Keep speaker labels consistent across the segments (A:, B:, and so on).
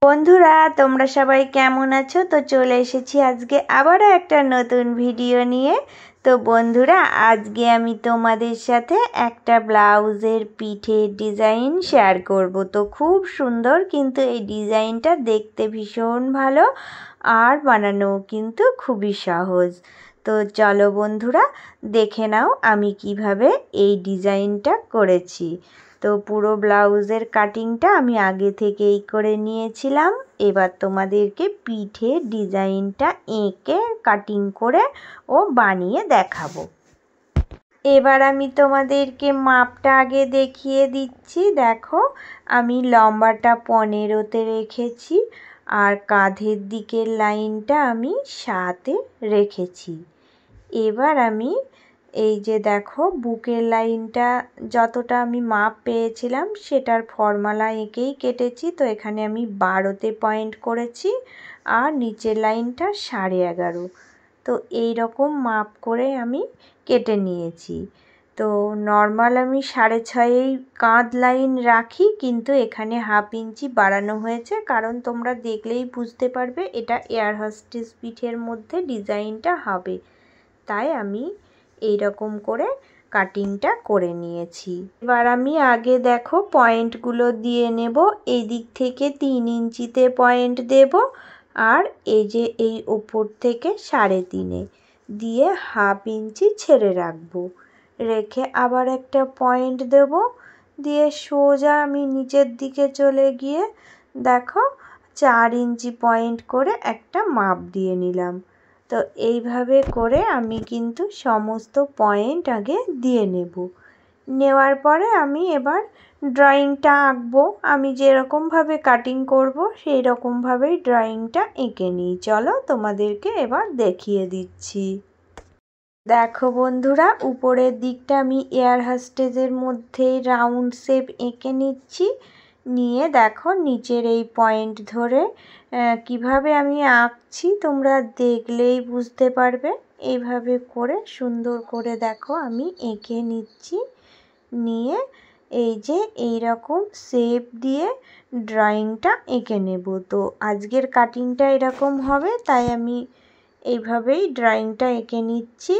A: বন্ধুরা তোমরা সবাই কেমন আছো? তো চলে এসেছি আজকে আবারও একটা নতুন ভিডিও নিয়ে। তো বন্ধুরা আজকে আমি তোমাদের সাথে একটা ব্লাউজের পিঠের ডিজাইন শেয়ার করব। তো খুব সুন্দর, কিন্তু এই ডিজাইনটা দেখতে ভীষণ ভালো আর বানানো কিন্তু খুবই সহজ। তো চলো বন্ধুরা দেখে নাও আমি কিভাবে এই ডিজাইনটা করেছি। তো পুরো ব্লাউজের কাটিংটা আমি আগে থেকেই করে নিয়েছিলাম। এবার তোমাদেরকে পিঠের ডিজাইনটা এঁকে কাটিং করে ও বানিয়ে দেখাবো। এবার আমি তোমাদেরকে মাপটা আগে দেখিয়ে দিচ্ছি। দেখো আমি লম্বাটা 15-তে রেখেছি আর কাঁধের দিকের লাইনটা আমি 7-এ রেখেছি। এবার আমি এই যে দেখো বুকের লাইনটা যতটা আমি মাপ পেয়েছিলাম সেটার ফর্মুলা এঁকেই কেটেছি। তো এখানে আমি 12-তে পয়েন্ট করেছি আর নিচের লাইনটা 11.5। তো এই রকম মাপ করে আমি কেটে নিয়েছি। তো নর্মাল আমি 6.5-এই কাঁধ লাইন রাখি, কিন্তু এখানে 1/2 ইঞ্চি বাড়ানো হয়েছে, কারণ তোমরা দেখলেই বুঝতে পারবে এটা এয়ার হোস্টেস পিঠের মধ্যে ডিজাইনটা হবে, তাই আমি এই রকম করে কাটিংটা করে নিয়েছি। এবার আমি আগে দেখো পয়েন্টগুলো দিয়ে নেব। এই দিক থেকে 3 ইঞ্চিতে পয়েন্ট দেব আর এই যে এই ওপর থেকে 3.5 দিয়ে 1/2 ইঞ্চি ছেড়ে রাখবো। রেখে আবার একটা পয়েন্ট দেব, দিয়ে সোজা আমি নিচের দিকে চলে গিয়ে দেখো 4 ইঞ্চি পয়েন্ট করে একটা মাপ দিয়ে নিলাম। তো এইভাবে করে আমি কিন্তু সমস্ত পয়েন্ট আগে দিয়ে নেব। নেওয়ার পরে আমি এবার ড্রয়িংটা আঁকবো। আমি যেরকমভাবে কাটিং করব সেই রকমভাবেই ড্রয়িংটা এঁকে নিই। চলো তোমাদেরকে এবার দেখিয়ে দিচ্ছি। দেখো বন্ধুরা উপরের দিকটা আমি এয়ার হোস্টেসের মধ্যে রাউন্ড শেপ এঁকে নিচ্ছি। নিয়ে দেখো নিচের এই পয়েন্ট ধরে কিভাবে আমি আঁকছি তোমরা দেখলেই বুঝতে পারবে। এইভাবে করে সুন্দর করে দেখো আমি এঁকে নিচ্ছি। নিয়ে এই যে এই রকম শেপ দিয়ে ড্রয়িংটা এঁকে নেব। তো আজকের কাটিংটা এরকম হবে, তাই আমি এইভাবেই ড্রয়িংটা এঁকে নিচ্ছি।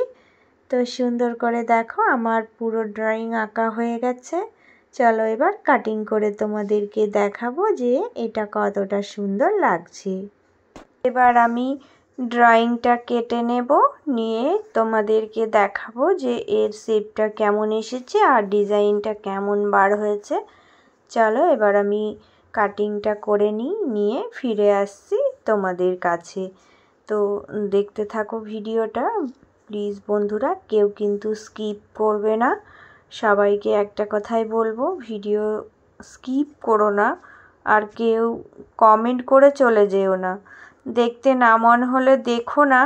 A: তো সুন্দর করে দেখো আমার পুরো ড্রয়িং আঁকা হয়ে গেছে। চলো এবার কাটিং করে তোমাদেরকে দেখাবো যে এটা কতটা সুন্দর লাগছে। এবার আমি ড্রয়িংটা কেটে নেব, নিয়ে তোমাদেরকে দেখাবো যে এর শেপটা কেমন এসেছে আর ডিজাইনটা কেমন বার হয়েছে। চলো এবার আমি কাটিংটা করে নিয়ে ফিরে আসছি তোমাদের কাছে। তো দেখতে থাকো ভিডিওটা। প্লিজ বন্ধুরা কেউ কিন্তু স্কিপ করবে না। সবাইকে একটা কথাই বলবো, ভিডিও স্কিপ করো না আর কেউ কমেন্ট করে চলে যেও না। দেখতে না মন হলে দেখো না,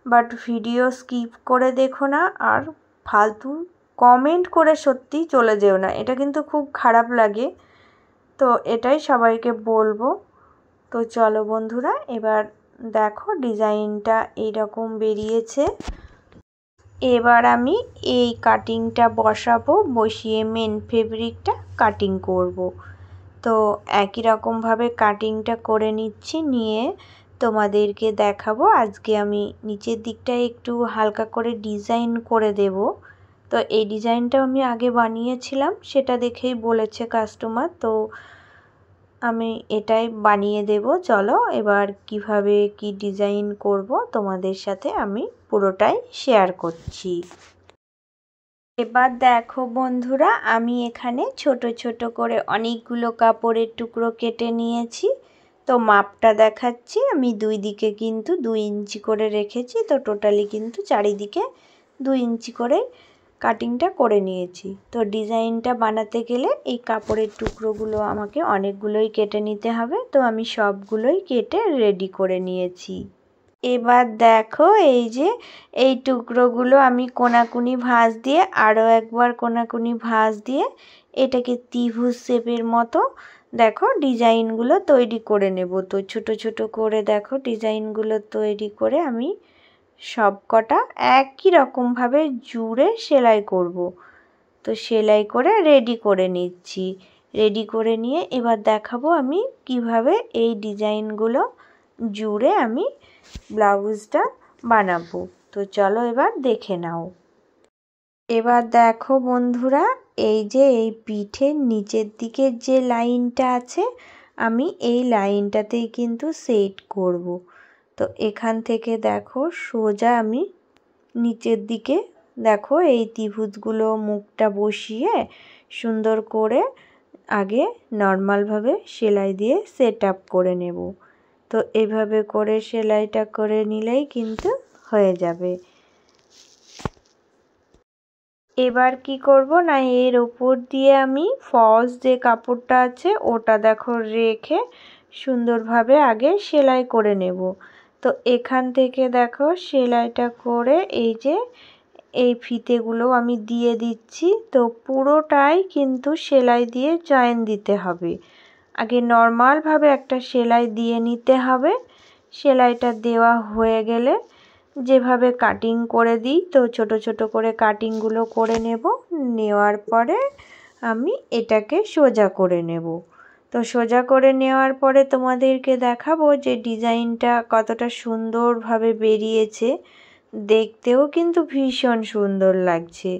A: বাট ভিডিও স্কিপ করে দেখো না আর ফালতু কমেন্ট করে সত্যিই চলে যেও না, এটা কিন্তু খুব খারাপ লাগে। তো এটাই সবাইকে বলবো। তো চলো বন্ধুরা এবার দেখো ডিজাইনটা এইরকম বেরিয়েছে। এবার আমি এই কাটিংটা বসাবো, বসিয়ে মেন ফেব্রিকটা কাটিং করব। তো একই রকমভাবে কাটিংটা করে নিচ্ছি, নিয়ে তোমাদেরকে দেখাবো। আজকে আমি নিচের দিকটা একটু হালকা করে ডিজাইন করে দেব। তো এই ডিজাইনটা আমি আগে বানিয়েছিলাম, সেটা দেখেই বলেছে কাস্টমার, তো আমি এটাই বানিয়ে দেব। চলো এবার কিভাবে কি ডিজাইন করব তোমাদের সাথে আমি পুরোটাই শেয়ার করছি। এবার দেখো বন্ধুরা আমি এখানে ছোট ছোট করে অনেকগুলো কাপড়ের টুকরো কেটে নিয়েছি। তো মাপটা দেখাচ্ছি, আমি দুই দিকে কিন্তু 2 ইঞ্চি করে রেখেছি। তো টোটালি কিন্তু চারিদিকে 2 ইঞ্চি করে কাটিংটা করে নিয়েছি। তো ডিজাইনটা বানাতে গেলে এই কাপড়ের টুকরোগুলো আমাকে অনেকগুলোই কেটে নিতে হবে। তো আমি সবগুলোই কেটে রেডি করে নিয়েছি। এবার দেখো এই যে এই টুকরোগুলো আমি কোনাকুনি ভাঁজ দিয়ে আরও একবার কোনাকুনি ভাঁজ দিয়ে এটাকে ত্রিভুজ শেপের মতো দেখো ডিজাইনগুলো তৈরি করে নেব। তো ছোট ছোট করে দেখো ডিজাইনগুলো তৈরি করে আমি সব কটা একই রকমভাবে জুড়ে সেলাই করব। তো সেলাই করে রেডি করে নিচ্ছি। রেডি করে নিয়ে এবার দেখাবো আমি কিভাবে এই ডিজাইনগুলো জুড়ে আমি ব্লাউজটা বানাবো। তো চলো এবার দেখে নাও। এবার দেখো বন্ধুরা, এই যে এই পিঠের নিচের দিকের যে লাইনটা আছে, আমি এই লাইনটাতেই কিন্তু সেট করব। তো এখান থেকে দেখো সোজা আমি নিচের দিকে দেখো এই ত্রিভুজগুলো মুখটা বসিয়ে সুন্দর করে আগে নর্মালভাবে সেলাই দিয়ে সেট আপ করে নেব। তো এইভাবে করে সেলাইটা করে নিলেই কিন্তু হয়ে যাবে। এবার কি করব না, এর ওপর দিয়ে আমি ফলস যে কাপড়টা আছে ওটা দেখো রেখে সুন্দরভাবে আগে সেলাই করে নেব। তো এখান থেকে দেখো সেলাইটা করে এই যে এই ফিতেগুলো আমি দিয়ে দিচ্ছি। তো পুরোটাই কিন্তু সেলাই দিয়ে জয়েন দিতে হবে। আগে নর্মালভাবে একটা সেলাই দিয়ে নিতে হবে। সেলাইটা দেওয়া হয়ে গেলে যেভাবে কাটিং করে দিই, তো ছোট ছোট করে কাটিংগুলো করে নেব। নেওয়ার পরে আমি এটাকে সোজা করে নেব। তো সোজা করে নেওয়ার পরে তোমাদেরকে দেখাবো যে ডিজাইনটা কতটা সুন্দরভাবে বেরিয়েছে। দেখতেও কিন্তু ভীষণ সুন্দর লাগছে,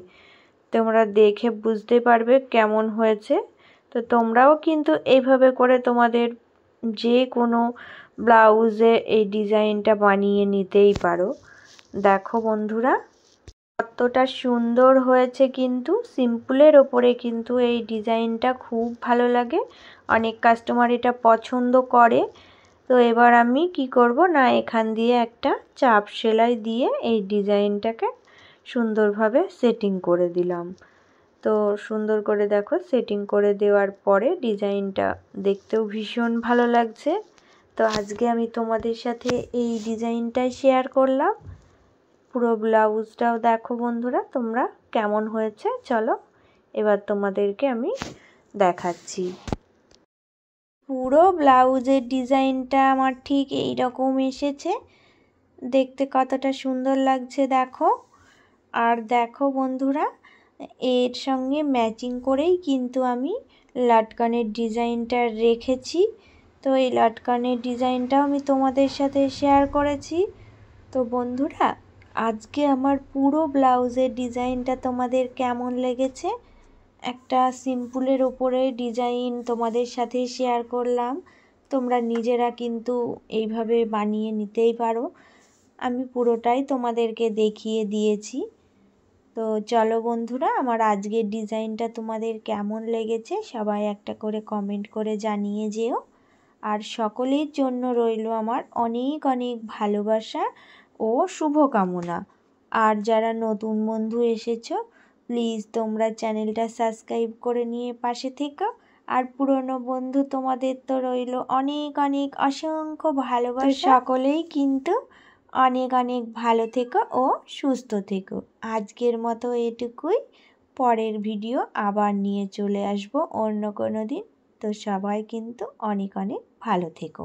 A: তোমরা দেখে বুঝতে পারবে কেমন হয়েছে। তো তোমরাও কিন্তু এইভাবে করে তোমাদের যে কোনো ব্লাউজে এই ডিজাইনটা বানিয়ে নিতেই পারো। দেখো বন্ধুরা কতটা সুন্দর হয়েছে, কিন্তু সিম্পলের ওপরে কিন্তু এই ডিজাইনটা খুব ভালো লাগে, অনেক কাস্টমার এটা পছন্দ করে। তো এবার আমি কি করব না, এখান দিয়ে একটা চাপ সেলাই দিয়ে এই ডিজাইনটাকে সুন্দরভাবে সেটিং করে দিলাম। তো সুন্দর করে দেখো সেটিং করে দেওয়ার পরে ডিজাইনটা দেখতেও ভীষণ ভালো লাগছে। তো আজকে আমি তোমাদের সাথে এই ডিজাইনটাই শেয়ার করলাম। পুরো ব্লাউজটাও দেখো বন্ধুরা তোমরা কেমন হয়েছে। চলো এবার তোমাদেরকে আমি দেখাচ্ছি। পুরো ব্লাউজের ডিজাইনটা আমার ঠিক এই রকম এসেছে, দেখতে কতটা সুন্দর লাগছে দেখো। আর দেখো বন্ধুরা, এর সঙ্গে ম্যাচিং করেই কিন্তু আমি লাটকানের ডিজাইনটা রেখেছি। তো এই লাটকানের ডিজাইনটাও আমি তোমাদের সাথে শেয়ার করেছি। তো বন্ধুরা আজকে আমার পুরো ব্লাউজের ডিজাইনটা তোমাদের কেমন লেগেছে? একটা সিম্পলের ওপরে ডিজাইন তোমাদের সাথে শেয়ার করলাম। তোমরা নিজেরা কিন্তু এইভাবে বানিয়ে নিতেই পারো, আমি পুরোটাই তোমাদেরকে দেখিয়ে দিয়েছি। তো চলো বন্ধুরা, আমার আজকের ডিজাইনটা তোমাদের কেমন লেগেছে সবাই একটা করে কমেন্ট করে জানিয়ে যেও। আর সকলের জন্য রইল আমার অনেক অনেক ভালোবাসা ও শুভকামনা। আর যারা নতুন বন্ধু এসেছো, প্লিজ তোমরা চ্যানেলটা সাবস্ক্রাইব করে নিয়ে পাশে থেকো। আর পুরনো বন্ধু তোমাদের তো রইল অনেক অনেক অসংখ্য ভালোবাসা। সকলেই কিন্তু অনেক অনেক ভালো থেকো ও সুস্থ থেকো। আজকের মতো এটুকুই, পরের ভিডিও আবার নিয়ে চলে আসবো অন্য কোনো দিন। তো সবাই কিন্তু অনেক অনেক ভালো থেকো।